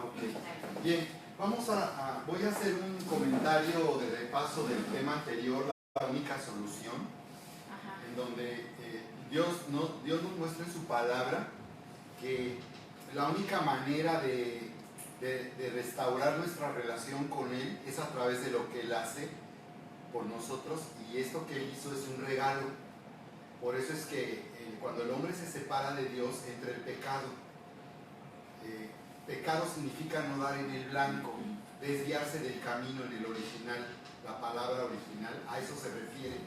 Ok. Bien, voy a hacer un comentario de repaso del tema anterior, la única solución, en donde Dios nos muestra en su palabra que la única manera de restaurar nuestra relación con Él es a través de lo que Él hace por nosotros, y esto que Él hizo es un regalo. Por eso es que cuando el hombre se separa de Dios entra el pecado. Pecado significa no dar en el blanco, desviarse del camino en el original, la palabra original, a eso se refiere.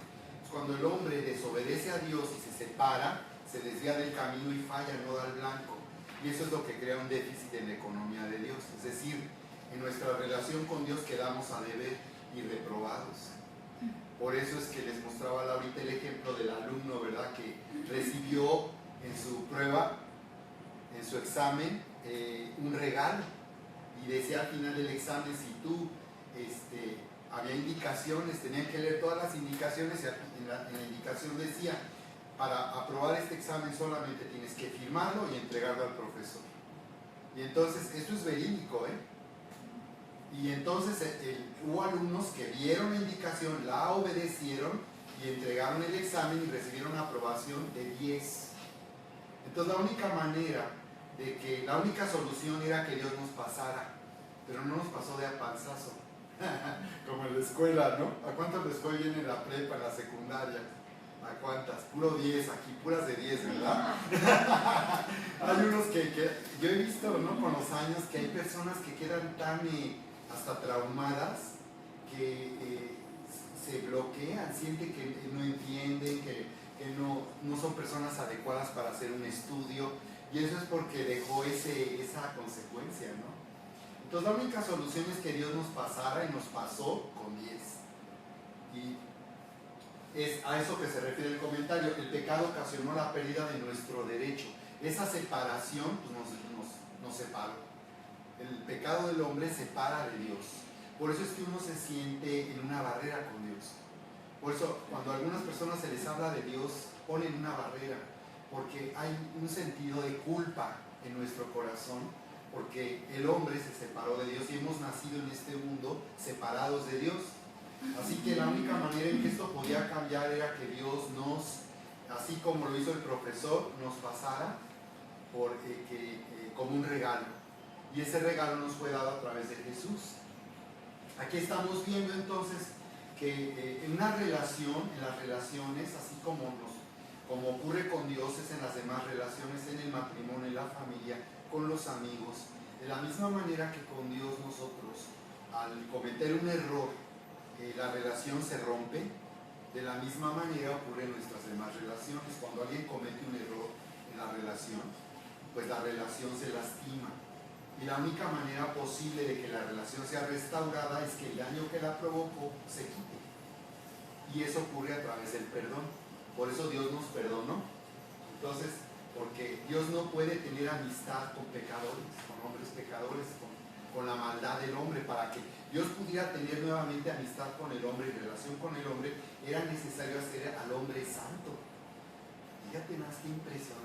Cuando el hombre desobedece a Dios y se separa, se desvía del camino y falla, no da el blanco. Y eso es lo que crea un déficit en la economía de Dios. Es decir, en nuestra relación con Dios quedamos a deber y reprobados. Por eso es que les mostraba ahorita el ejemplo del alumno, ¿verdad? Que recibió en su prueba, en su examen, un regalo. Y decía al final del examen, si tú, había indicaciones, tenían que leer todas las indicaciones, y en la indicación decía, para aprobar este examen solamente tienes que firmarlo y entregarlo al profesor. Y entonces, esto es verídico, Y entonces hubo alumnos que vieron la indicación, la obedecieron y entregaron el examen y recibieron una aprobación de 10. Entonces la única solución era que Dios nos pasara, pero no nos pasó de a panzazo, como en la escuela, ¿no? ¿A cuántos les fue bien en la prepa, en la secundaria? ¿A cuántas? Puro 10, aquí puras de 10, ¿verdad? Hay unos que yo he visto, ¿no? Con los años, que hay personas que quedan tan hasta traumadas que se bloquean, sienten que no entienden, que no son personas adecuadas para hacer un estudio, y eso es porque dejó esa consecuencia, ¿no? Entonces la única solución es que Dios nos pasara, y nos pasó con 10. Y es a eso que se refiere el comentario. El pecado ocasionó la pérdida de nuestro derecho. Esa separación nos separó. El pecado del hombre separa de Dios. Por eso es que uno se siente en una barrera con Dios. Por eso cuando a algunas personas se les habla de Dios, ponen una barrera, porque hay un sentido de culpa en nuestro corazón, porque el hombre se separó de Dios y hemos nacido en este mundo separados de Dios. Así que la única manera en que esto podía cambiar era que Dios así como lo hizo el profesor, nos pasara como un regalo. Y ese regalo nos fue dado a través de Jesús. Aquí estamos viendo entonces que en las relaciones, así como ocurre con Dios, es en las demás relaciones, en el matrimonio, en la familia, con los amigos. De la misma manera que con Dios nosotros, al cometer un error, la relación se rompe, de la misma manera ocurre en nuestras demás relaciones. Cuando alguien comete un error en la relación, pues la relación se lastima. Y la única manera posible de que la relación sea restaurada es que el daño que la provocó se quite. Y eso ocurre a través del perdón. Por eso Dios nos perdonó. Entonces, porque Dios no puede tener amistad con pecadores, con hombres pecadores, con la maldad del hombre. Para que Dios pudiera tener nuevamente amistad con el hombre y relación con el hombre, era necesario hacer al hombre santo. Fíjate más que impresionante.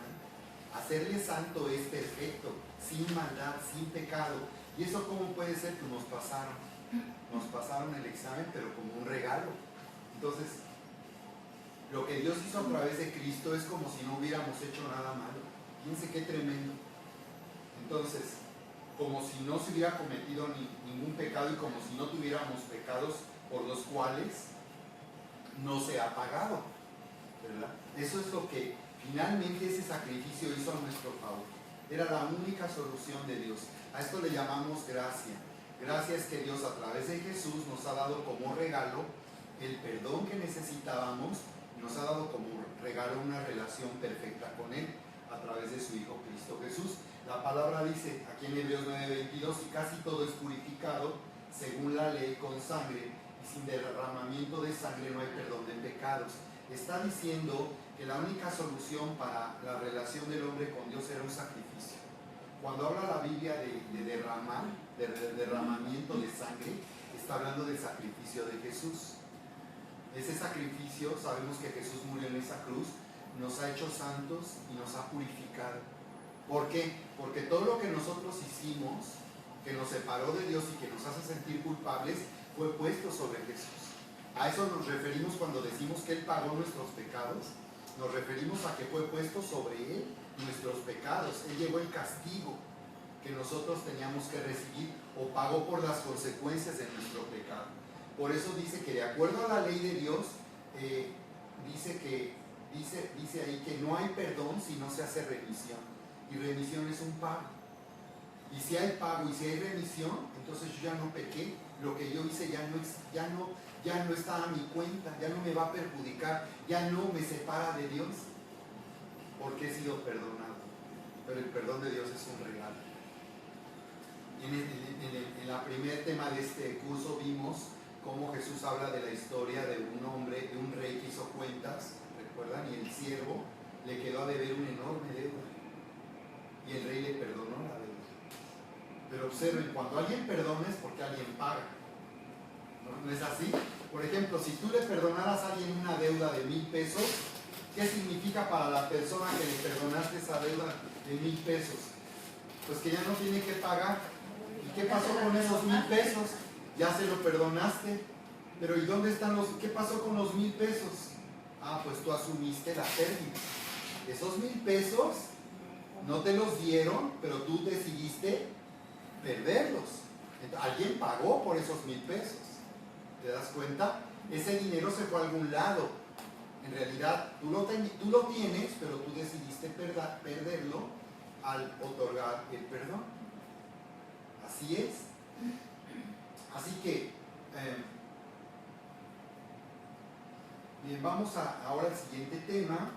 Hacerle santo es perfecto, sin maldad, sin pecado. ¿Y eso cómo puede ser? Pues nos pasaron el examen, pero como un regalo. Entonces, lo que Dios hizo a través de Cristo es como si no hubiéramos hecho nada malo. Fíjense qué tremendo. Entonces, como si no se hubiera cometido ningún pecado, y como si no tuviéramos pecados por los cuales no se ha pagado, ¿verdad? Eso es lo que finalmente ese sacrificio hizo a nuestro favor. Era la única solución de Dios. A esto le llamamos gracia. Gracia es que Dios a través de Jesús nos ha dado como regalo el perdón que necesitábamos, nos ha dado como regalo una relación perfecta con Él a través de su Hijo Cristo Jesús. La palabra dice aquí en Hebreos 9:22, y casi todo es purificado según la ley con sangre, y sin derramamiento de sangre no hay perdón de pecados. Está diciendo que la única solución para la relación del hombre con Dios era un sacrificio. Cuando habla la Biblia de derramamiento de sangre, está hablando del sacrificio de Jesús. Ese sacrificio, sabemos que Jesús murió en esa cruz, nos ha hecho santos y nos ha purificado. ¿Por qué? Porque todo lo que nosotros hicimos, que nos separó de Dios y que nos hace sentir culpables, fue puesto sobre Jesús. A eso nos referimos cuando decimos que Él pagó nuestros pecados. Nos referimos a que fue puesto sobre Él nuestros pecados. Él llevó el castigo que nosotros teníamos que recibir o pagó por las consecuencias de nuestro pecado. Por eso dice que de acuerdo a la ley de Dios, dice ahí que no hay perdón si no se hace remisión. Y remisión es un pago. Y si hay pago y si hay remisión, entonces yo ya no pequé. Lo que yo hice ya no está a mi cuenta, ya no me va a perjudicar, ya no me separa de Dios, porque he sido perdonado. Pero el perdón de Dios es un regalo. En el primer tema de este curso vimos cómo Jesús habla de la historia de un hombre, de un rey que hizo cuentas, ¿recuerdan? Y el siervo le quedó a deber una enorme deuda. Y el rey le perdonó la deuda. Pero observen, cuando alguien perdona es porque alguien paga. ¿No es así? Por ejemplo, si tú le perdonaras a alguien una deuda de 1,000 pesos, ¿qué significa para la persona que le perdonaste esa deuda de 1,000 pesos? Pues que ya no tiene que pagar. ¿Y qué pasó con esos 1,000 pesos? Ya se lo perdonaste. Pero ¿y dónde están qué pasó con los 1,000 pesos? Ah, pues tú asumiste la pérdida. Esos 1,000 pesos no te los dieron, pero tú decidiste perderlos. Entonces, alguien pagó por esos 1,000 pesos. ¿Te das cuenta? Ese dinero se fue a algún lado. En realidad, tú lo tienes, pero tú decidiste perderlo al otorgar el perdón. Así es. Así que, bien, vamos ahora al siguiente tema,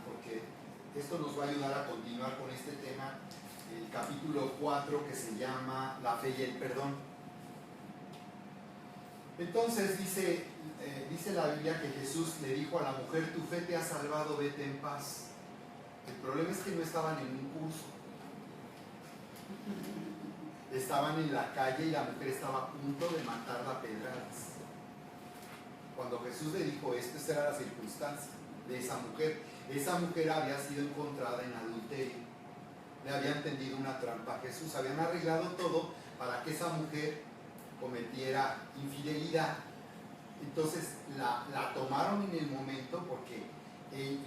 porque esto nos va a ayudar a continuar con este tema, el capítulo 4, que se llama La fe y el perdón. Entonces dice la Biblia que Jesús le dijo a la mujer: tu fe te ha salvado, vete en paz. El problema es que no estaban en un curso, estaban en la calle y la mujer estaba a punto de matarla a pedradas. Cuando Jesús le dijo esto, esta era la circunstancia de esa mujer. Esa mujer había sido encontrada en adulterio, le habían tendido una trampa a Jesús, habían arreglado todo para que esa mujer cometiera infidelidad. Entonces la tomaron en el momento porque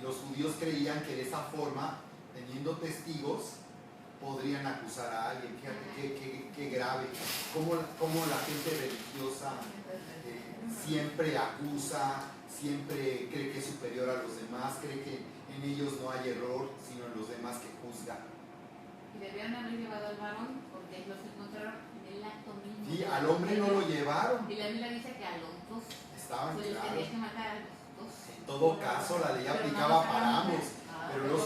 los judíos creían que de esa forma, teniendo testigos, podrían acusar a alguien. Fíjate qué grave, cómo la gente religiosa siempre acusa, siempre cree que es superior a los demás, cree que en ellos no hay error, sino en los demás que juzgan. Y debían haber llevado al varón porque los encontraron en el acto mismo. Sí, al hombre no lo llevaron. Y la Biblia dice que a los dos estaban pues claros. tenías que matar a los dos. En todo caso, la ley aplicaba para ambos. Pero los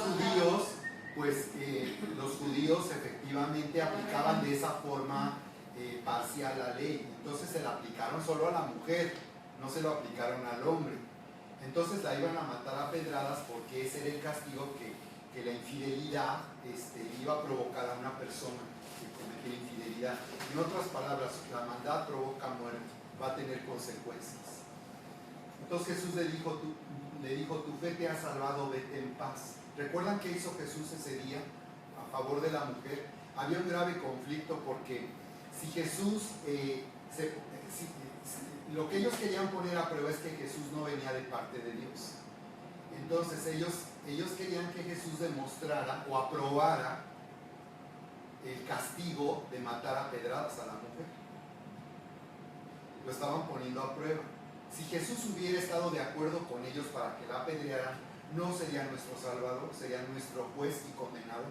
judíos efectivamente aplicaban de esa forma parcial la ley. Entonces se la aplicaron solo a la mujer, no se lo aplicaron al hombre. Entonces la iban a matar a pedradas porque ese era el castigo que la infidelidad iba a provocar a una persona que cometiera infidelidad. En otras palabras, la maldad provoca muerte, va a tener consecuencias. Entonces Jesús le dijo, tu fe te ha salvado, vete en paz. ¿Recuerdan qué hizo Jesús ese día a favor de la mujer? Había un grave conflicto porque si Jesús, lo que ellos querían poner a prueba es que Jesús no venía de parte de Dios. Entonces ellos querían que Jesús demostrara o aprobara el castigo de matar a pedradas a la mujer. Lo estaban poniendo a prueba. Si Jesús hubiera estado de acuerdo con ellos para que la apedrearan, no sería nuestro Salvador, sería nuestro juez y condenador.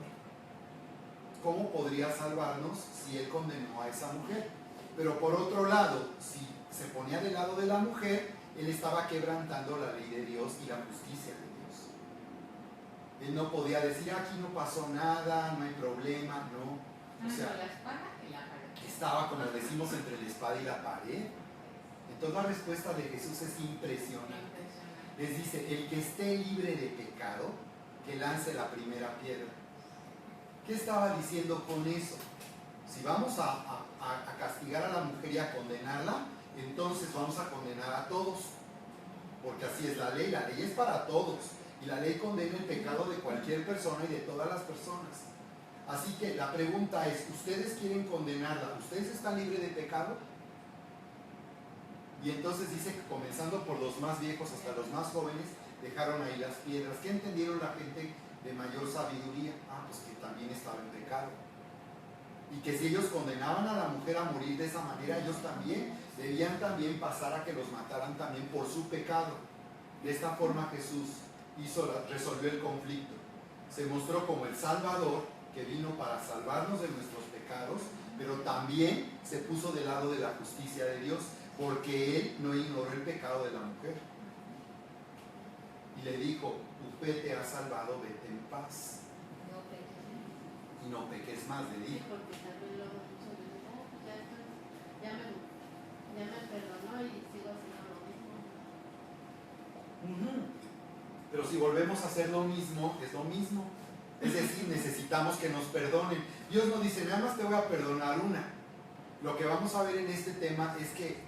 ¿Cómo podría salvarnos si Él condenó a esa mujer? Pero por otro lado, si se ponía del lado de la mujer, Él estaba quebrantando la ley de Dios y la justicia de Dios. Él no podía decir, aquí no pasó nada, no hay problema, no. O sea, la espada y la pared. Estaba, como decimos, entre la espada y la pared. Entonces la respuesta de Jesús es impresionante. Les dice, el que esté libre de pecado, que lance la primera piedra. ¿Qué estaba diciendo con eso? Si vamos a castigar a la mujer y a condenarla, entonces vamos a condenar a todos. Porque así es la ley es para todos. Y la ley condena el pecado de cualquier persona y de todas las personas. Así que la pregunta es, ¿ustedes quieren condenarla? ¿Ustedes están libres de pecado? Y entonces dice que comenzando por los más viejos hasta los más jóvenes, dejaron ahí las piedras. ¿Qué entendieron la gente de mayor sabiduría? Pues que también estaba en pecado. Y que si ellos condenaban a la mujer a morir de esa manera, ellos también debían también pasar a que los mataran también por su pecado. De esta forma Jesús resolvió el conflicto. Se mostró como el Salvador que vino para salvarnos de nuestros pecados, pero también se puso del lado de la justicia de Dios, porque Él no ignoró el pecado de la mujer. Y le dijo, tu fe te ha salvado, vete en paz. No peques. Y no peques más, le Sí, dijo. porque tal vez luego muchas veces, ya me perdonó y sigo haciendo lo mismo. Pero si volvemos a hacer lo mismo, es lo mismo. Es decir, necesitamos que nos perdonen. Dios no dice, nada más te voy a perdonar una. Lo que vamos a ver en este tema es que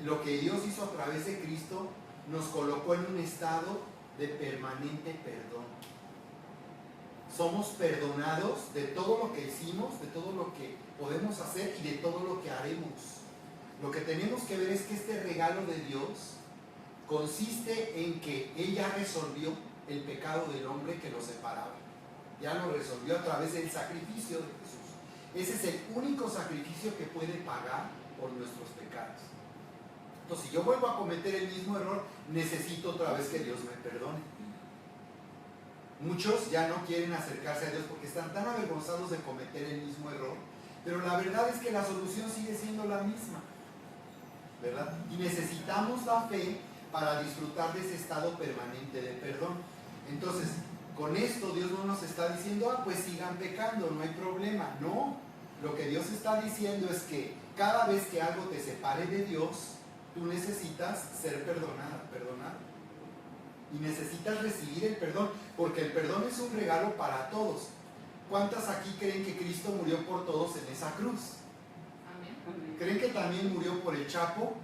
lo que Dios hizo a través de Cristo nos colocó en un estado de permanente perdón. Somos perdonados de todo lo que hicimos, de todo lo que podemos hacer y de todo lo que haremos. Lo que tenemos que ver es que este regalo de Dios consiste en que Él ya resolvió el pecado del hombre que lo separaba. Ya lo resolvió a través del sacrificio de Jesús. Ese es el único sacrificio que puede pagar por nuestros pecados. Entonces, si yo vuelvo a cometer el mismo error, necesito otra vez que Dios me perdone. Muchos ya no quieren acercarse a Dios porque están tan avergonzados de cometer el mismo error, pero la verdad es que la solución sigue siendo la misma, ¿verdad? Y necesitamos la fe para disfrutar de ese estado permanente de perdón. Entonces, con esto Dios no nos está diciendo, pues sigan pecando, no hay problema. No, lo que Dios está diciendo es que cada vez que algo te separe de Dios, tú necesitas ser perdonado. Y necesitas recibir el perdón, porque el perdón es un regalo para todos. ¿Cuántas aquí creen que Cristo murió por todos en esa cruz? Amén. ¿Creen que también murió por el Chapo,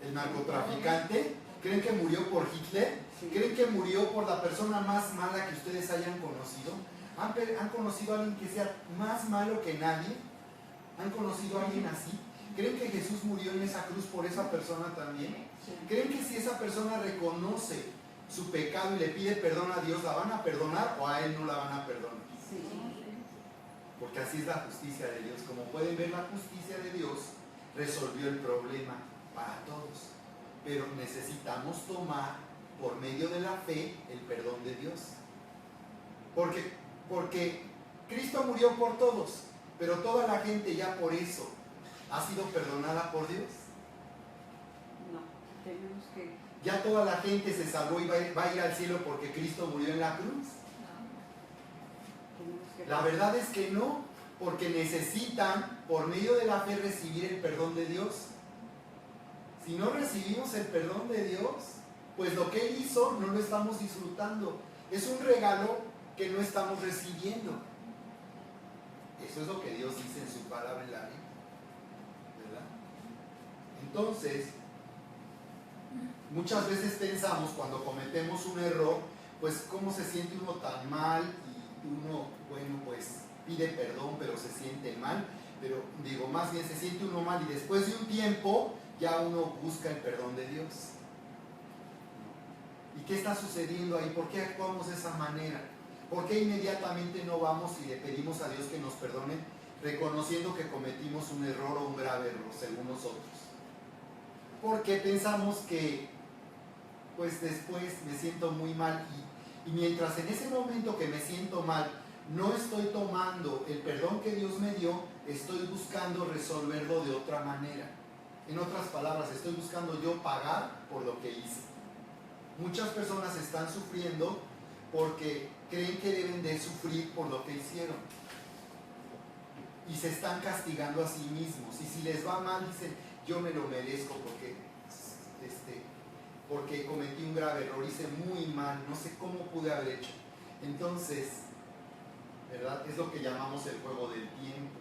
el narcotraficante? ¿Creen que murió por Hitler? ¿Creen que murió por la persona más mala que ustedes hayan conocido? ¿Han conocido a alguien que sea más malo que nadie? ¿Han conocido a alguien así? ¿Creen que Jesús murió en esa cruz por esa persona también? ¿Creen que si esa persona reconoce su pecado y le pide perdón a Dios, la van a perdonar o a Él no la van a perdonar? Sí. Porque así es la justicia de Dios. Como pueden ver, la justicia de Dios resolvió el problema para todos. Pero necesitamos tomar por medio de la fe el perdón de Dios. Porque Cristo murió por todos, pero toda la gente ya por eso ha sido perdonada por Dios. No, tenemos que... Ya toda la gente se salvó y va a ir al cielo porque Cristo murió en la cruz. La verdad es que no, porque necesitan por medio de la fe recibir el perdón de Dios. Si no recibimos el perdón de Dios, pues lo que Él hizo no lo estamos disfrutando. Es un regalo que no estamos recibiendo. Eso es lo que Dios dice en su palabra en la Biblia, ¿verdad? Entonces, muchas veces pensamos cuando cometemos un error, pues cómo se siente uno tan mal y uno, bueno, pues pide perdón, pero se siente mal. Pero digo, más bien se siente uno mal y después de un tiempo ya uno busca el perdón de Dios. ¿Y qué está sucediendo ahí? ¿Por qué actuamos de esa manera? ¿Por qué inmediatamente no vamos y le pedimos a Dios que nos perdone, reconociendo que cometimos un error o un grave error según nosotros? Porque pensamos que pues después me siento muy mal y mientras en ese momento que me siento mal no estoy tomando el perdón que Dios me dio, estoy buscando resolverlo de otra manera. En otras palabras, estoy buscando yo pagar por lo que hice. Muchas personas están sufriendo porque creen que deben de sufrir por lo que hicieron y se están castigando a sí mismos, y si les va mal dicen, yo me lo merezco porque cometí un grave error, hice muy mal, no sé cómo pude haber hecho. Entonces, ¿verdad? Es lo que llamamos el juego del tiempo.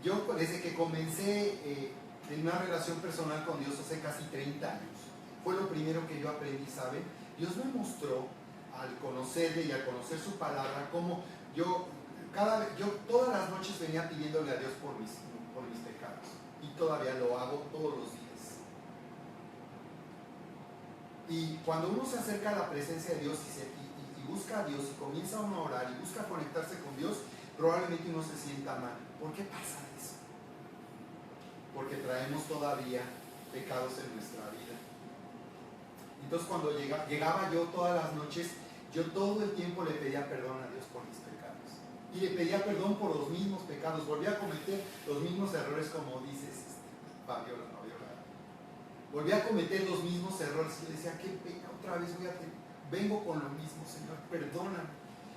Yo desde que comencé en una relación personal con Dios hace casi 30 años, fue lo primero que yo aprendí, ¿saben? Dios me mostró al conocerle y al conocer su palabra cómo yo todas las noches venía pidiéndole a Dios por mis pecados, y todavía lo hago todos los días. Y cuando uno se acerca a la presencia de Dios y busca a Dios y comienza uno a orar y busca conectarse con Dios, probablemente uno se sienta mal. ¿Por qué pasa eso? Porque traemos todavía pecados en nuestra vida. Entonces cuando llegaba yo todas las noches, yo todo el tiempo le pedía perdón a Dios por mis pecados. Y le pedía perdón por los mismos pecados. Volvía a cometer los mismos errores, como dices, Fabiola. Volví a cometer los mismos errores. Y yo decía, qué pena, otra vez vengo con lo mismo, Señor, perdóname.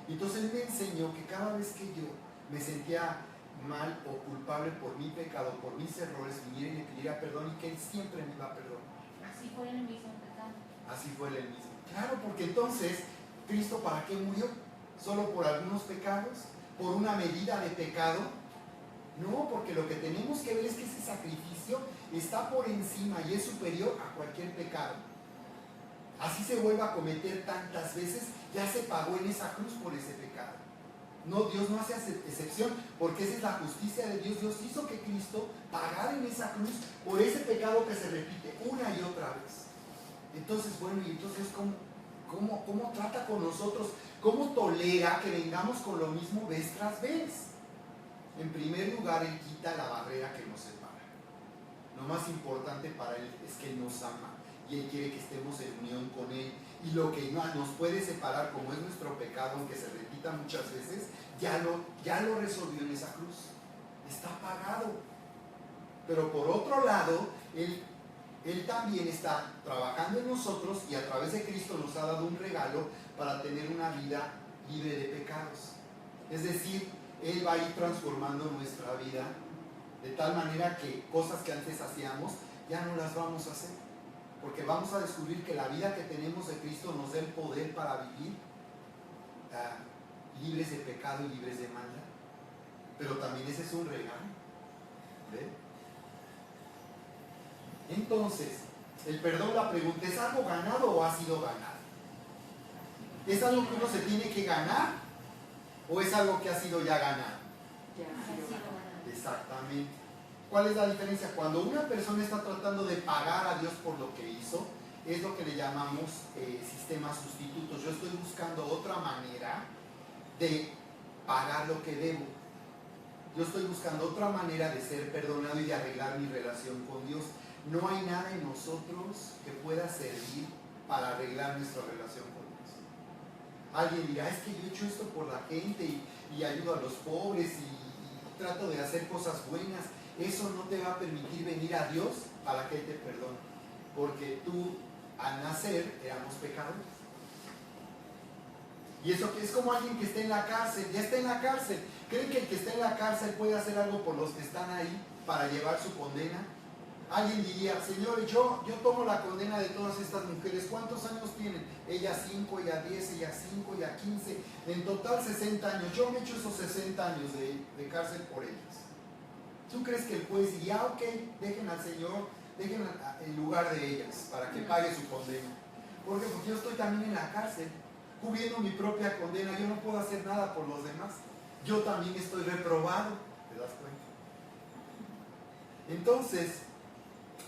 Y entonces Él me enseñó que cada vez que yo me sentía mal o culpable por mi pecado, por mis errores, viniera y le pidiera perdón, y que Él siempre me iba a perdonar. Así fue el mismo pecado. Así fue el mismo. Claro, porque entonces, ¿Cristo para qué murió? ¿Solo por algunos pecados? ¿Por una medida de pecado? No, porque lo que tenemos que ver es que ese sacrificio está por encima y es superior a cualquier pecado. Así se vuelva a cometer tantas veces, ya se pagó en esa cruz por ese pecado. No, Dios no hace excepción, porque esa es la justicia de Dios. Dios hizo que Cristo pagara en esa cruz por ese pecado que se repite una y otra vez. Entonces, bueno, y entonces, ¿cómo trata con nosotros? ¿Cómo tolera que vengamos con lo mismo vez tras vez? En primer lugar, Él quita la barrera que nos separa. Lo más importante para Él es que Él nos ama y Él quiere que estemos en unión con Él. Y lo que nos puede separar, como es nuestro pecado, aunque se repita muchas veces, ya lo resolvió en esa cruz. Está pagado. Pero por otro lado, Él también está trabajando en nosotros, y a través de Cristo nos ha dado un regalo para tener una vida libre de pecados. Es decir, Él va a ir transformando nuestra vida de tal manera que cosas que antes hacíamos ya no las vamos a hacer, porque vamos a descubrir que la vida que tenemos de Cristo nos da el poder para vivir libres de pecado y libres de maldad. Pero también ese es un regalo. ¿Ve? Entonces, el perdón, la pregunta, ¿es algo ganado o ha sido ganado? ¿Es algo que uno se tiene que ganar o es algo que ha sido ya ganado? Ya ha sido ganado. Exactamente. ¿Cuál es la diferencia? Cuando una persona está tratando de pagar a Dios por lo que hizo, es lo que le llamamos sistemas sustitutos. Yo estoy buscando otra manera de pagar lo que debo. Yo estoy buscando otra manera de ser perdonado y de arreglar mi relación con Dios. No hay nada en nosotros que pueda servir para arreglar nuestra relación con Dios. Alguien dirá, es que yo he hecho esto por la gente y ayudo a los pobres y trato de hacer cosas buenas. Eso no te va a permitir venir a Dios para que Él te perdone, porque tú al nacer éramos pecadores. Y eso es como alguien que está en la cárcel, ya está en la cárcel. ¿Creen que el que está en la cárcel puede hacer algo por los que están ahí para llevar su condena? Alguien diría, Señor, yo tomo la condena de todas estas mujeres. ¿Cuántos años tienen? Ellas 5, ellas 10, ellas 5, ellas 15. En total 60 años. Yo me echo esos 60 años de cárcel por ellas. ¿Tú crees que el juez diría, ok, dejen al Señor, dejen el lugar de ellas para que pague su condena? ¿Por qué? Porque yo estoy también en la cárcel, cubriendo mi propia condena. Yo no puedo hacer nada por los demás. Yo también estoy reprobado. ¿Te das cuenta? Entonces,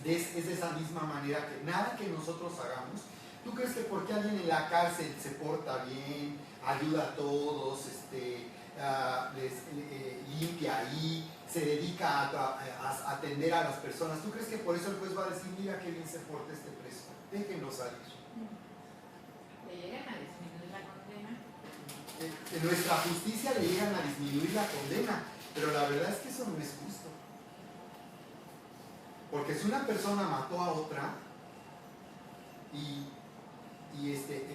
es de esa misma manera que nada que nosotros hagamos. ¿Tú crees que porque alguien en la cárcel se porta bien, ayuda a todos, limpia ahí, se dedica a atender a las personas, tú crees que por eso el juez va a decir, mira qué bien se porta este preso, déjenlo salir? Le llegan a disminuir la condena. En nuestra justicia le llegan a disminuir la condena, pero la verdad es que eso no es justo. Porque si una persona mató a otra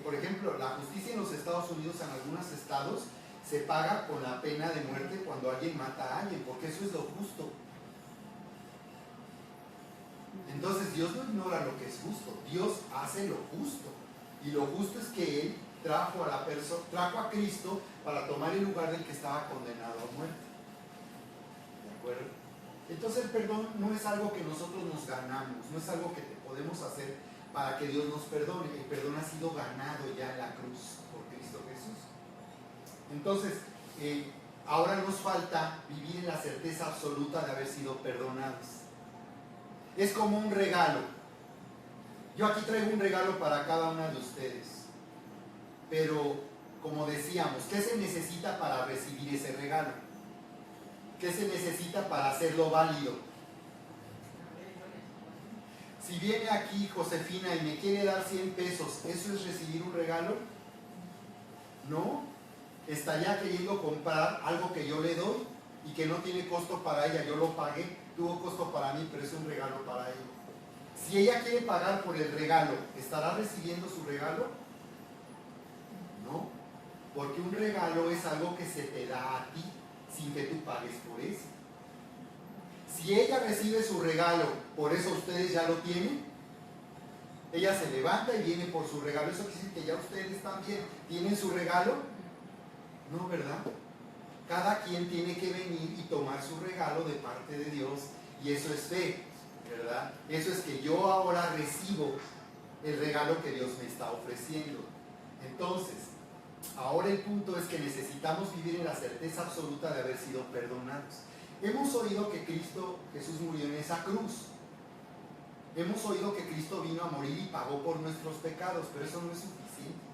por ejemplo, la justicia en los Estados Unidos, en algunos estados, se paga con la pena de muerte cuando alguien mata a alguien, porque eso es lo justo. Entonces Dios no ignora lo que es justo, Dios hace lo justo. Y lo justo es que Él trajo a Cristo para tomar el lugar del que estaba condenado a muerte. ¿De acuerdo? Entonces el perdón no es algo que nosotros nos ganamos, no es algo que podemos hacer para que Dios nos perdone. El perdón ha sido ganado ya en la cruz por Cristo Jesús. Entonces, ahora nos falta vivir en la certeza absoluta de haber sido perdonados. Es como un regalo. Yo aquí traigo un regalo para cada una de ustedes. Pero, como decíamos, ¿qué se necesita para recibir ese regalo? ¿Qué se necesita para hacerlo válido? Si viene aquí Josefina y me quiere dar 100 pesos, ¿eso es recibir un regalo? No. Está ya queriendo comprar algo que yo le doy y que no tiene costo para ella. Yo lo pagué, tuvo costo para mí, pero es un regalo para ella. Si ella quiere pagar por el regalo, ¿estará recibiendo su regalo? No. Porque un regalo es algo que se te da a ti sin que tú pagues por eso. Si ella recibe su regalo, por eso ustedes ya lo tienen, ella se levanta y viene por su regalo. ¿Eso quiere decir que ya ustedes también tienen su regalo? No, ¿verdad? Cada quien tiene que venir y tomar su regalo de parte de Dios, y eso es fe, ¿verdad? Eso es que yo ahora recibo el regalo que Dios me está ofreciendo. Entonces, ahora el punto es que necesitamos vivir en la certeza absoluta de haber sido perdonados. Hemos oído que Cristo Jesús murió en esa cruz. Hemos oído que Cristo vino a morir y pagó por nuestros pecados, pero eso no es suficiente.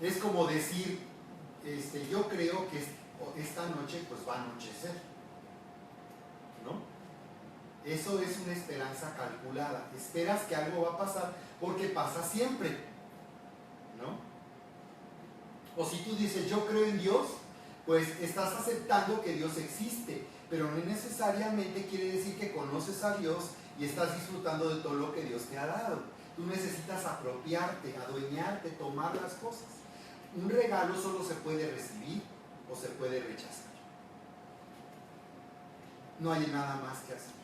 Es como decir, yo creo que esta noche pues va a anochecer, ¿no? Eso es una esperanza calculada. Esperas que algo va a pasar porque pasa siempre, ¿no? O si tú dices, yo creo en Dios, pues estás aceptando que Dios existe, pero no necesariamente quiere decir que conoces a Dios y estás disfrutando de todo lo que Dios te ha dado. Tú necesitas apropiarte, adueñarte, tomar las cosas. Un regalo solo se puede recibir o se puede rechazar. No hay nada más que hacer.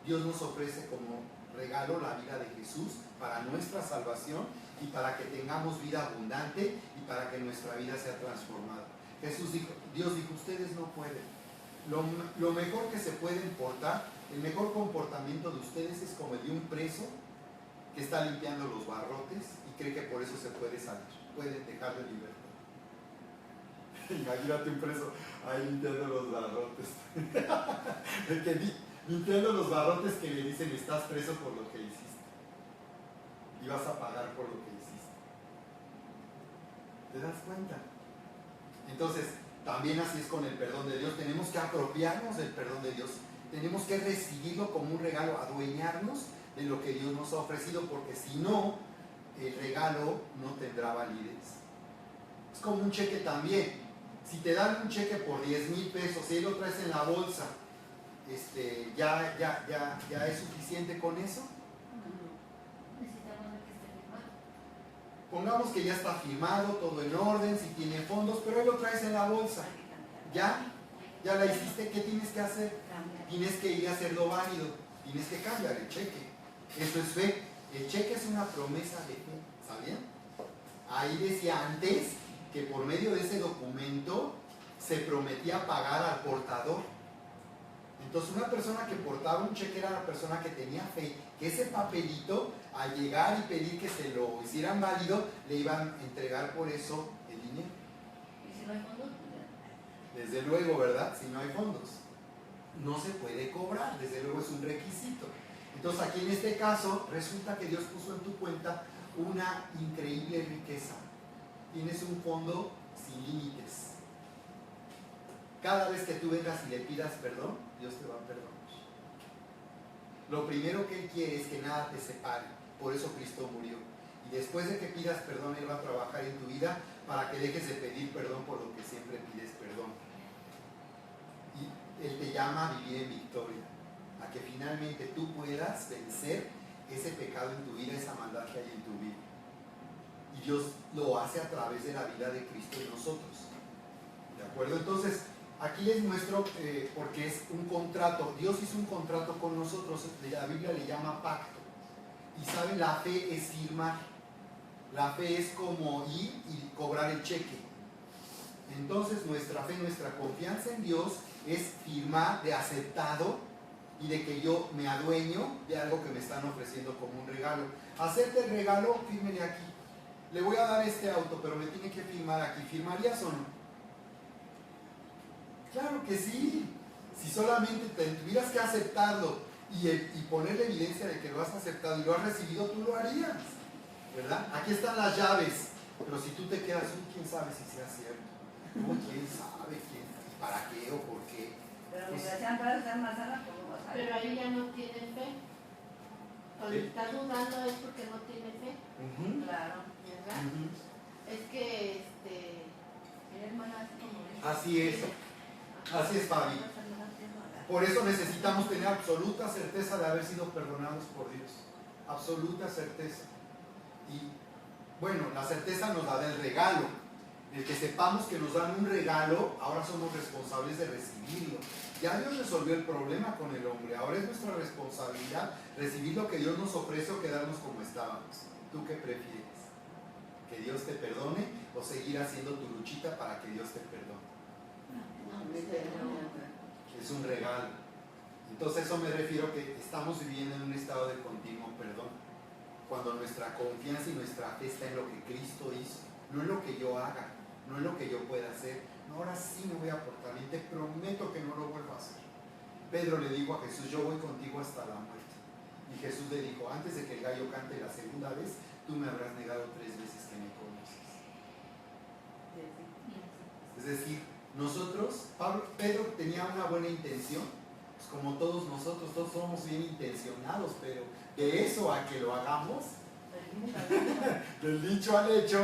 Dios nos ofrece como regalo la vida de Jesús para nuestra salvación y para que tengamos vida abundante y para que nuestra vida sea transformada. Dios dijo, ustedes no pueden. Lo mejor que se pueden portar, el mejor comportamiento de ustedes es como el de un preso que está limpiando los barrotes y cree que por eso se puede salir, puede dejar de libertad. Imagínate un preso ahí limpiando los barrotes. Limpiando los barrotes que le dicen, estás preso por lo que hiciste y vas a pagar por lo que hiciste. ¿Te das cuenta? Entonces, también así es con el perdón de Dios. Tenemos que apropiarnos del perdón de Dios. Tenemos que recibirlo como un regalo, adueñarnos de lo que Dios nos ha ofrecido, porque si no, el regalo no tendrá validez. Es como un cheque también. Si te dan un cheque por 10,000 pesos y lo traes en la bolsa, ¿ya es suficiente con eso? Necesitamos ver que esté firmado. Pongamos que ya está firmado, todo en orden, si tiene fondos, pero ahí lo traes en la bolsa. ¿Ya la hiciste? ¿Qué tienes que hacer? Tienes que ir a hacerlo válido, tienes que cambiar el cheque. Eso es fe. El cheque es una promesa de fe, ¿sabían? Ahí decía antes que por medio de ese documento se prometía pagar al portador. Entonces una persona que portaba un cheque era la persona que tenía fe, que ese papelito, al llegar y pedir que se lo hicieran válido, le iban a entregar por eso el dinero. ¿Y si no hay fondos? Desde luego, ¿verdad? Si no hay fondos, no se puede cobrar, desde luego es un requisito. Entonces aquí en este caso, resulta que Dios puso en tu cuenta una increíble riqueza. Tienes un fondo sin límites. Cada vez que tú vengas y le pidas perdón, Dios te va a perdonar. Lo primero que Él quiere es que nada te separe. Por eso Cristo murió. Y después de que pidas perdón, Él va a trabajar en tu vida para que dejes de pedir perdón por lo que siempre pides perdón. Y Él te llama a vivir en victoria, a que finalmente tú puedas vencer ese pecado en tu vida, esa maldad que hay en tu vida. Y Dios lo hace a través de la vida de Cristo en nosotros. ¿De acuerdo? Entonces, aquí les muestro porque es un contrato. Dios hizo un contrato con nosotros. La Biblia le llama pacto. Y saben, la fe es firmar. La fe es como ir y cobrar el cheque. Entonces nuestra fe, nuestra confianza en Dios es firmar de aceptado y de que yo me adueño de algo que me están ofreciendo como un regalo. Hacerte el regalo, fírmele aquí. Le voy a dar este auto, pero me tiene que firmar aquí. ¿Firmarías o no? Claro que sí. Si solamente tuvieras que aceptarlo y poner la evidencia de que lo has aceptado y lo has recibido, tú lo harías, ¿verdad? Aquí están las llaves, pero si tú te quedas, ¿quién sabe si sea cierto? ¿Quién sabe? ¿Para qué o por qué? Pero mi gracia para estar más sana, pues no vas a Pero ahí ya no tiene fe. Cuando ¿Sí? está dudando es porque no tiene fe, Claro. ¿verdad? Es que, Mi hermana es como eso. Así es, Fabi. Por eso necesitamos tener absoluta certeza de haber sido perdonados por Dios. Absoluta certeza. Y bueno, la certeza nos la da el regalo. El que sepamos que nos dan un regalo, ahora somos responsables de recibirlo. Ya Dios resolvió el problema con el hombre. Ahora es nuestra responsabilidad recibir lo que Dios nos ofrece o quedarnos como estábamos. ¿Tú qué prefieres? ¿Que Dios te perdone o seguir haciendo tu luchita para que Dios te perdone? Es un regalo. Entonces a eso me refiero, que estamos viviendo en un estado de continuo perdón. Cuando nuestra confianza y nuestra fe está en lo que Cristo hizo, no en lo que yo haga, no en lo que yo pueda hacer. No, ahora sí me voy a portar bien, te prometo que no lo vuelvo a hacer. Pedro le dijo a Jesús, yo voy contigo hasta la muerte. Y Jesús le dijo, antes de que el gallo cante la segunda vez, tú me habrás negado 3 veces que me conoces. Es decir, nosotros, Pedro tenía una buena intención, pues como todos nosotros, todos somos bien intencionados, pero de eso a que lo hagamos, del dicho al hecho,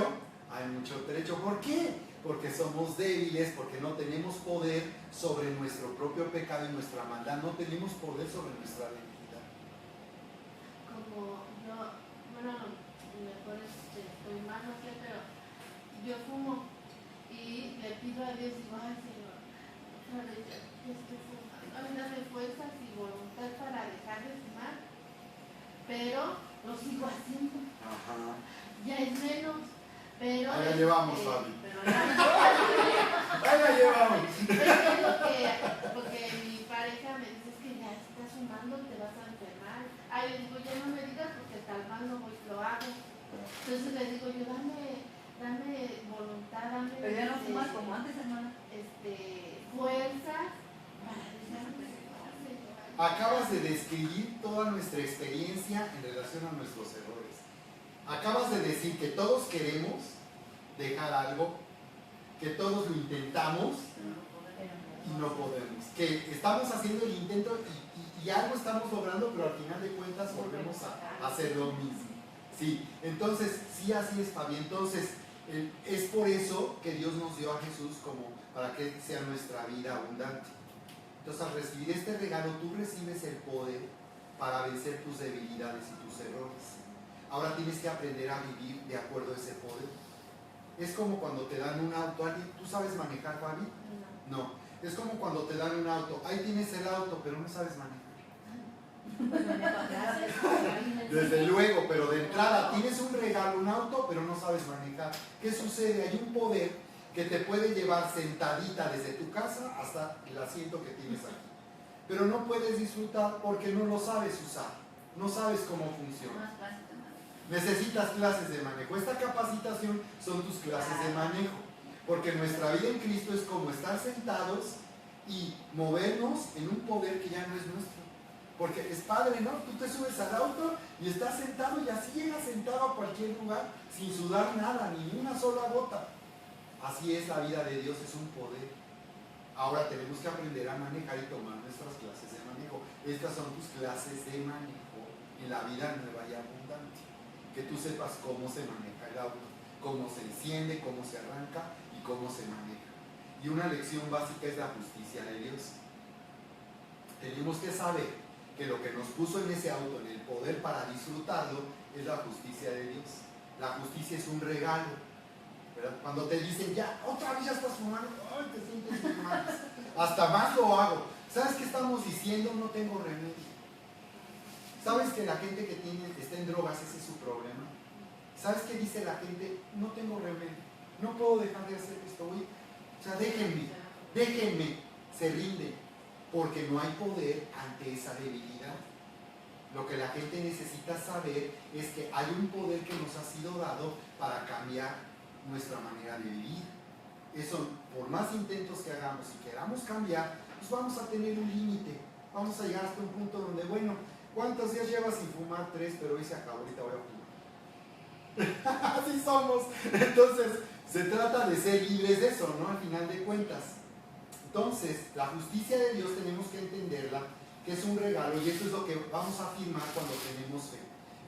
hay mucho trecho. ¿Por qué? Porque somos débiles, porque no tenemos poder sobre nuestro propio pecado y nuestra maldad, no tenemos poder sobre nuestra debilidad. como yo, bueno, mejor estoy mal, no sé, pero yo fumo y le pido a Dios, digo, ay Señor, otra vez yo estoy fumando, a mí dame fuerzas y voluntad para dejar de fumar, pero lo sigo haciendo. Ajá. Ya es menos, pero... Ahí la llevamos, Fabi. Pero Ahí la llevamos. porque mi pareja me dice, es que ya estás fumando, te vas a enfermar. Ay, yo digo, ya no me digas porque tal mal no voy, lo hago. Entonces le digo yo, dame voluntad, dame... Pero ya no fumas como antes, hermana. fuerzas para dejarme de fumar, Señor. Acabas de describir toda nuestra experiencia en relación a nuestros errores. Acabas de decir que todos queremos dejar algo, que todos lo intentamos y no podemos. Que estamos haciendo el intento y algo estamos logrando, pero al final de cuentas volvemos a hacer lo mismo. Sí, entonces, sí, así es, Fabi. Entonces, es por eso que Dios nos dio a Jesús como para que sea nuestra vida abundante. Entonces, al recibir este regalo, tú recibes el poder para vencer tus debilidades y tus errores. Ahora tienes que aprender a vivir de acuerdo a ese poder. Es como cuando te dan un auto. ¿Tú sabes manejar, Fabi? No. Es como cuando te dan un auto. Ahí tienes el auto, pero no sabes manejar. Desde luego, pero de entrada tienes un regalo, un auto, pero no sabes manejar. ¿Qué sucede? Hay un poder que te puede llevar sentadita desde tu casa hasta el asiento que tienes aquí. Pero no puedes disfrutar porque no lo sabes usar. No sabes cómo funciona. Necesitas clases de manejo. Esta capacitación son tus clases de manejo. Porque nuestra vida en Cristo es como estar sentados y movernos en un poder que ya no es nuestro. Porque es padre, ¿no? Tú te subes al auto y estás sentado y así llegas sentado a cualquier lugar sin sudar nada, ni una sola gota. Así es la vida de Dios, es un poder. Ahora tenemos que aprender a manejar y tomar nuestras clases de manejo. Estas son tus clases de manejo en la vida nueva y abundante. Que tú sepas cómo se maneja el auto, cómo se enciende, cómo se arranca y cómo se maneja. Y una lección básica es la justicia de Dios. Tenemos que saber que lo que nos puso en ese auto, en el poder para disfrutarlo, es la justicia de Dios. La justicia es un regalo, ¿verdad? Cuando te dicen, ya, otra vez ya estás fumando, ay, te sientes muy mal. Hasta más lo hago. ¿Sabes qué estamos diciendo? No tengo remedio. ¿Sabes que la gente que está en drogas, ese es su problema? ¿Sabes qué dice la gente? No tengo remedio. No puedo dejar de hacer esto, güey. O sea, déjenme. Se rinde. porque no hay poder ante esa debilidad. Lo que la gente necesita saber es que hay un poder que nos ha sido dado para cambiar nuestra manera de vivir. Eso, por más intentos que hagamos y queramos cambiar, pues vamos a tener un límite. Vamos a llegar hasta un punto donde, bueno, ¿cuántos días llevas sin fumar? 3, pero hoy se acabó, ahorita voy a fumar. Así somos. Entonces, se trata de ser libres de eso, ¿no? Al final de cuentas. Entonces, la justicia de Dios tenemos que entenderla, que es un regalo, y esto es lo que vamos a afirmar cuando tenemos fe.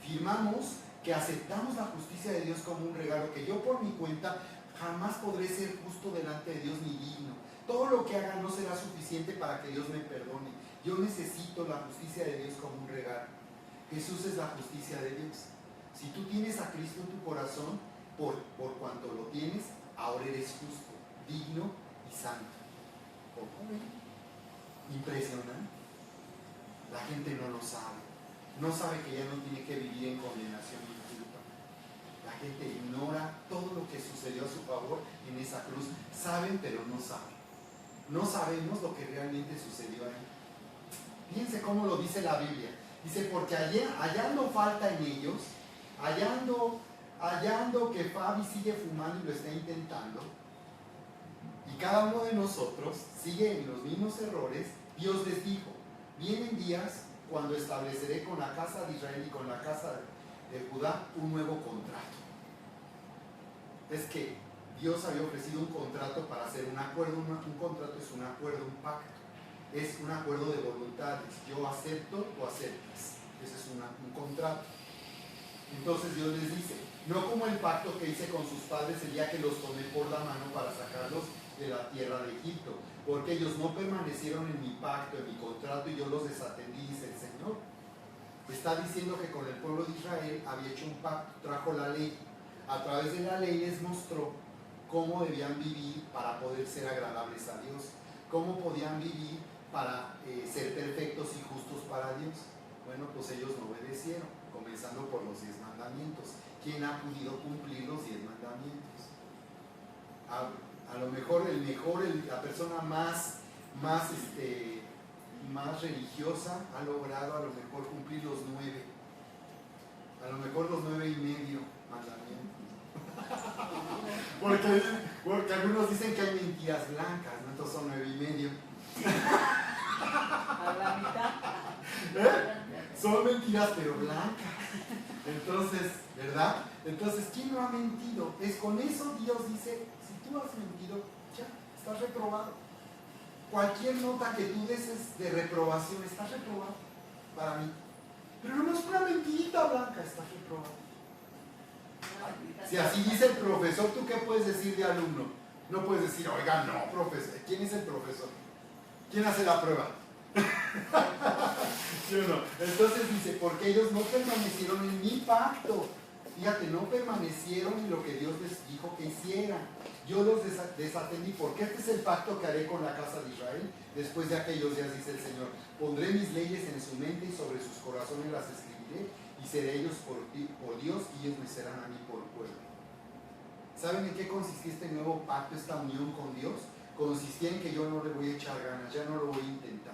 Firmamos que aceptamos la justicia de Dios como un regalo, que yo por mi cuenta jamás podré ser justo delante de Dios ni digno. Todo lo que haga no será suficiente para que Dios me perdone. Yo necesito la justicia de Dios como un regalo. Jesús es la justicia de Dios. Si tú tienes a Cristo en tu corazón, por cuanto lo tienes, ahora eres justo, digno y santo. Impresionante. La gente no lo sabe. No sabe que ya no tiene que vivir en condenación y culpa. La gente ignora todo lo que sucedió a su favor en esa cruz. Saben, pero no saben. No sabemos lo que realmente sucedió ahí. Fíjense cómo lo dice la Biblia. Dice, porque hallando falta en ellos, hallando que Fabi sigue fumando y lo está intentando, y cada uno de nosotros sigue en los mismos errores, Dios les dijo, vienen días cuando estableceré con la casa de Israel y con la casa de Judá un nuevo contrato. Es que Dios había ofrecido un contrato para hacer un acuerdo. Un contrato es un acuerdo, un pacto. Es un acuerdo de voluntades. Yo acepto, tú aceptas. Ese es un contrato. Entonces Dios les dice, no como el pacto que hice con sus padres el día que los tomé por la mano para sacarlos de la tierra de Egipto, porque ellos no permanecieron en mi pacto, en mi contrato, y yo los desatendí, dice el Señor. Está diciendo que con el pueblo de Israel había hecho un pacto, trajo la ley. A través de la ley les mostró cómo debían vivir para poder ser agradables a Dios, cómo podían vivir para ser perfectos y justos para Dios. Bueno, pues ellos no obedecieron, comenzando por los 10 mandamientos. ¿Quién ha podido cumplir los 10 mandamientos? A lo mejor la persona más religiosa ha logrado a lo mejor cumplir los 9, a lo mejor los 9 y medio mandamientos. porque algunos dicen que hay mentiras blancas, ¿no? Entonces son 9 y medio. A la mitad. Son mentiras pero blancas. Entonces, ¿verdad? Entonces, ¿quién no ha mentido? Es con eso Dios dice, si tú has mentido, ya, estás reprobado. Cualquier nota que tú des es de reprobación, estás reprobado para mí. Pero no es una mentirita blanca, estás reprobado. Si así dice el profesor, ¿tú qué puedes decir de alumno? No puedes decir, oiga, no, profesor. ¿Quién es el profesor? ¿Quién hace la prueba? ¿Sí o no? Entonces dice, porque ellos no permanecieron en mi pacto. Fíjate, no permanecieron en lo que Dios les dijo que hicieran. Yo los desatendí, porque este es el pacto que haré con la casa de Israel después de aquellos días, dice el Señor. Pondré mis leyes en su mente y sobre sus corazones las escribiré, y seré ellos por Dios, y ellos me serán a mí por pueblo. ¿Saben en qué consistía este nuevo pacto, esta unión con Dios? Consistía en que yo no le voy a echar ganas, ya no lo voy a intentar.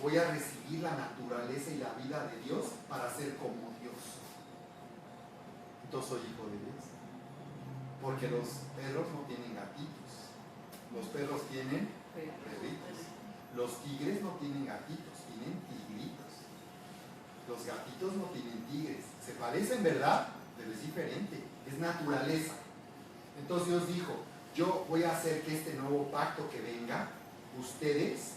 Voy a recibir la naturaleza y la vida de Dios para ser como Dios. Entonces soy hijo de Dios. Porque los perros no tienen gatitos. Los perros tienen perritos. Los tigres no tienen gatitos, tienen tigritos. Los gatitos no tienen tigres. Se parecen, ¿verdad? Pero es diferente. Es naturaleza. Entonces Dios dijo, yo voy a hacer que este nuevo pacto que venga, ustedes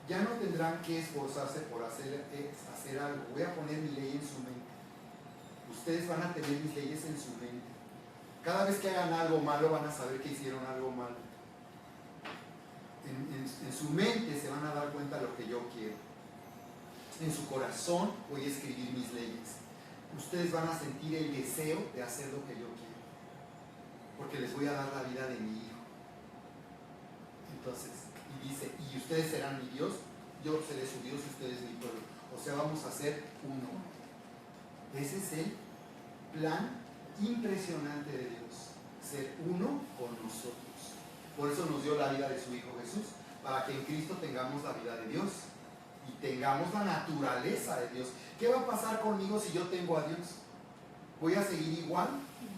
ya no tendrán que esforzarse por hacer algo. Voy a poner mi ley en su mente. Ustedes van a tener mis leyes en su mente. Cada vez que hagan algo malo van a saber que hicieron algo malo. En su mente se van a dar cuenta de lo que yo quiero. En su corazón voy a escribir mis leyes. Ustedes van a sentir el deseo de hacer lo que yo quiero. Porque les voy a dar la vida de mi hijo. Entonces, y dice, y ustedes serán mi Dios, yo seré su Dios y ustedes mi pueblo. O sea, vamos a ser uno. Ese es el plan impresionante de Dios, ser uno con nosotros. Por eso nos dio la vida de su Hijo Jesús, para que en Cristo tengamos la vida de Dios y tengamos la naturaleza de Dios. ¿Qué va a pasar conmigo si yo tengo a Dios? ¿Voy a seguir igual?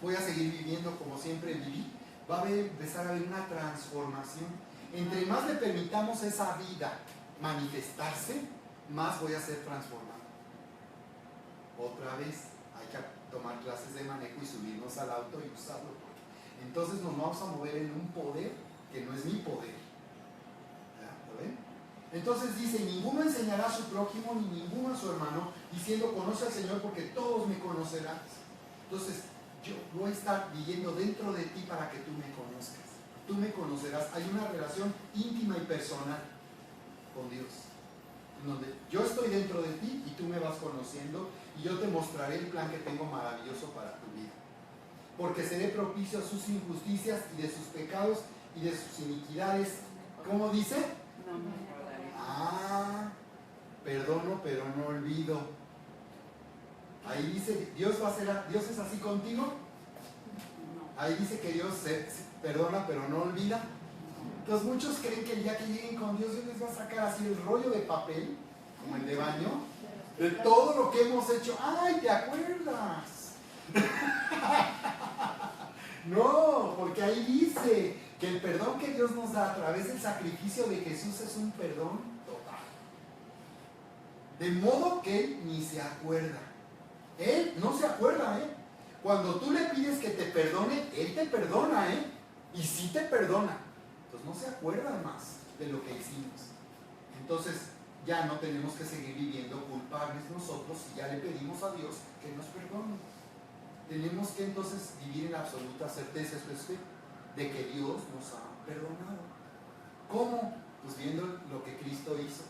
¿Voy a seguir viviendo como siempre viví? Va a empezar a haber una transformación. Entre más le permitamos esa vida manifestarse, más voy a ser transformado. Otra vez hay que tomar clases de manejo y subirnos al auto y usarlo. Entonces nos vamos a mover en un poder que no es mi poder. ¿Lo ven? Entonces dice, ninguno enseñará a su prójimo ni ninguno a su hermano, diciendo, conoce al Señor porque todos me conocerán. Entonces, yo voy a estar viviendo dentro de ti para que tú me conozcas. Tú me conocerás. Hay una relación íntima y personal con Dios, en donde yo estoy dentro de ti y tú me vas conociendo y yo te mostraré el plan que tengo maravilloso para tu vida. Porque seré propicio a sus injusticias y de sus pecados y de sus iniquidades. ¿Cómo dice? No me acordaré. Perdono pero no olvido. Ahí dice, Dios es así contigo. No. Ahí dice que Dios se perdona pero no olvida. Entonces muchos creen que el día que lleguen con Dios les va a sacar así el rollo de papel, como el de baño, de todo lo que hemos hecho. ¡Ay, te acuerdas! No, porque ahí dice que el perdón que Dios nos da a través del sacrificio de Jesús es un perdón total. De modo que Él ni se acuerda. Él no se acuerda, ¿eh? Cuando tú le pides que te perdone, Él te perdona, ¿eh? Y sí te perdona. Entonces no se acuerda más de lo que hicimos. Entonces ya no tenemos que seguir viviendo culpables nosotros si ya le pedimos a Dios que nos perdone. Tenemos que entonces vivir en la absoluta certeza de que Dios nos ha perdonado. ¿Cómo? Pues viendo lo que Cristo hizo.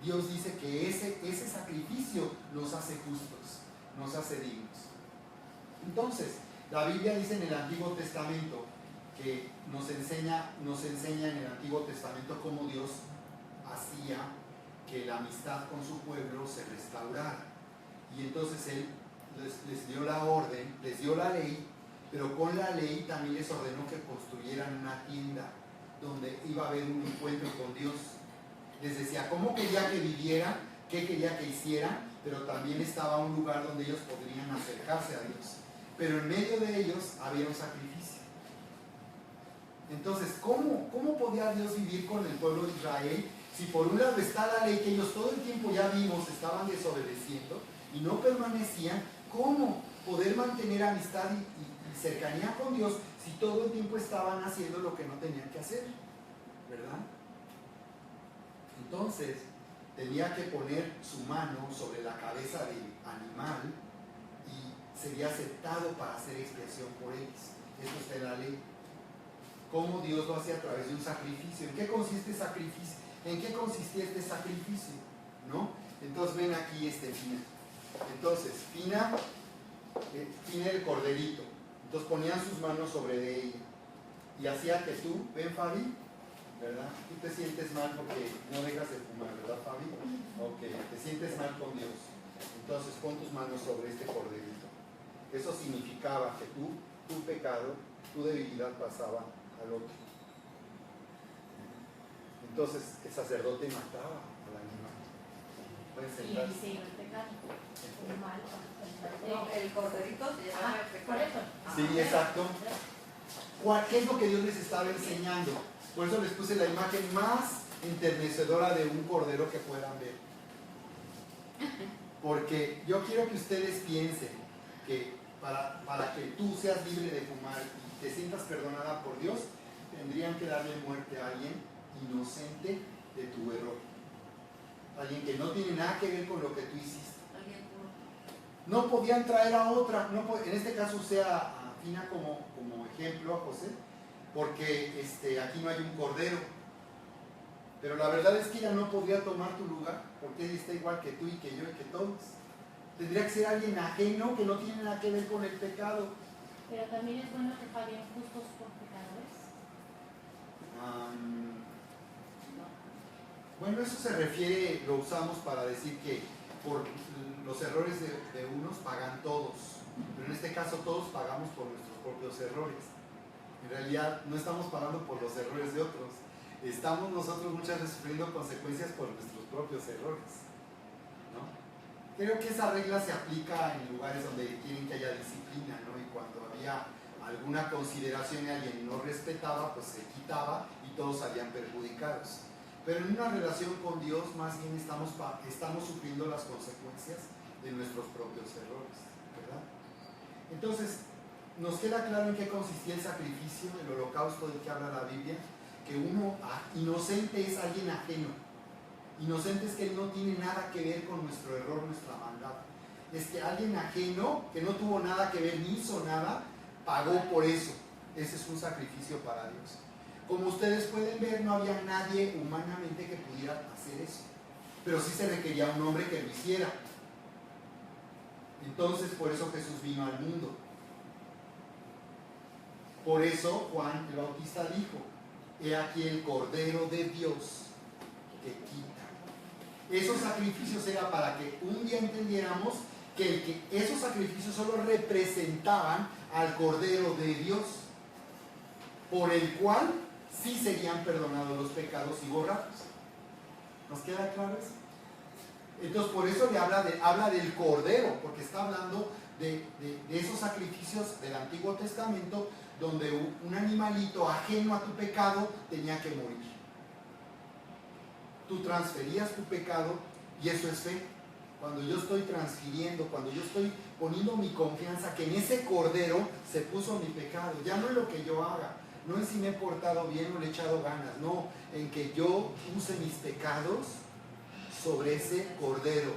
Dios dice que ese sacrificio nos hace justos, nos hace dignos. Entonces, la Biblia dice en el Antiguo Testamento que nos enseña en el Antiguo Testamento cómo Dios hacía que la amistad con su pueblo se restaurara. Y entonces Él les dio la orden, les dio la ley, pero con la ley también les ordenó que construyeran una tienda donde iba a haber un encuentro con Dios. Les decía cómo quería que vivieran, qué quería que hicieran, pero también estaba un lugar donde ellos podrían acercarse a Dios. Pero en medio de ellos había un sacrificio. Entonces, ¿cómo podía Dios vivir con el pueblo de Israel si por un lado está la ley que ellos todo el tiempo ya vimos estaban desobedeciendo y no permanecían? ¿Cómo poder mantener amistad y cercanía con Dios si todo el tiempo estaban haciendo lo que no tenían que hacer? ¿Verdad? Entonces, tenía que poner su mano sobre la cabeza del animal y sería aceptado para hacer expiación por ellos. Eso está en la ley. ¿Cómo Dios lo hace? A través de un sacrificio. ¿En qué consiste este sacrificio? ¿En qué consistía este sacrificio? ¿No? Entonces ven aquí Fina. Entonces, Fina el corderito. Entonces ponían sus manos sobre de ella. Y hacía que tú, ven Fabi, ¿verdad? Tú te sientes mal porque no dejas de fumar, ¿verdad Fabi? Ok, te sientes mal con Dios. Entonces pon tus manos sobre este corderito. Eso significaba que tu pecado, tu debilidad pasaba al otro. Entonces el sacerdote mataba al animal. Pueden Y sentarse. sí, el pecado. El mal. No, el corderito se llama el Por pecado. eso. Sí, exacto. ¿Qué es lo que Dios les estaba enseñando? Por eso les puse la imagen más enternecedora de un cordero que puedan ver. Porque yo quiero que ustedes piensen que para que tú seas libre de fumar y te sientas perdonada por Dios, tendrían que darle muerte a alguien inocente de tu error. Alguien que no tiene nada que ver con lo que tú hiciste. Alguien puro. No podían traer a otra, en este caso usé a Fina como ejemplo, a José, porque aquí no hay un cordero. Pero la verdad es que ella no podría tomar tu lugar, porque ella está igual que tú y que yo y que todos. Tendría que ser alguien ajeno que no tiene nada que ver con el pecado. Pero también es bueno que paguen justos por pecadores. Bueno, eso se refiere, lo usamos para decir que por los errores de unos pagan todos. Pero en este caso todos pagamos por nuestros propios errores. En realidad no estamos pagando por los errores de otros. estamos nosotros muchas veces sufriendo consecuencias por nuestros propios errores, ¿no? Creo que esa regla se aplica en lugares donde quieren que haya disciplina, ¿no? Y cuando había alguna consideración y alguien no respetaba, pues se quitaba y todos salían perjudicados. Pero en una relación con Dios, más bien estamos sufriendo las consecuencias de nuestros propios errores, ¿verdad? Entonces, nos queda claro en qué consistía el sacrificio, el holocausto del que habla la Biblia, que uno inocente es alguien ajeno. Inocente es que él no tiene nada que ver con nuestro error, nuestra maldad. Es que alguien ajeno, que no tuvo nada que ver ni hizo nada, pagó por eso. Ese es un sacrificio para Dios. Como ustedes pueden ver, no había nadie humanamente que pudiera hacer eso. Pero sí se requería un hombre que lo hiciera. Entonces, por eso Jesús vino al mundo. Por eso Juan el Bautista dijo: he aquí el Cordero de Dios que quita. Esos sacrificios era para que un día entendiéramos que esos sacrificios solo representaban al Cordero de Dios, por el cual sí serían perdonados los pecados y borrados. ¿Nos queda claro eso? Entonces por eso le habla del Cordero, porque está hablando de esos sacrificios del Antiguo Testamento donde un animalito ajeno a tu pecado tenía que morir. Tú transferías tu pecado y eso es fe. Cuando yo estoy transfiriendo, cuando yo estoy poniendo mi confianza que en ese Cordero se puso mi pecado, ya no es lo que yo haga, no es si me he portado bien o le he echado ganas, no, en que yo use mis pecados sobre ese Cordero.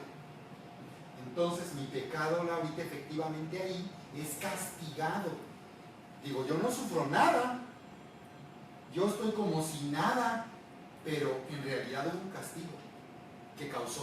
Entonces mi pecado ahorita efectivamente ahí es castigado. Digo, yo no sufro nada, yo estoy como si nada, pero en realidad hubo un castigo que causó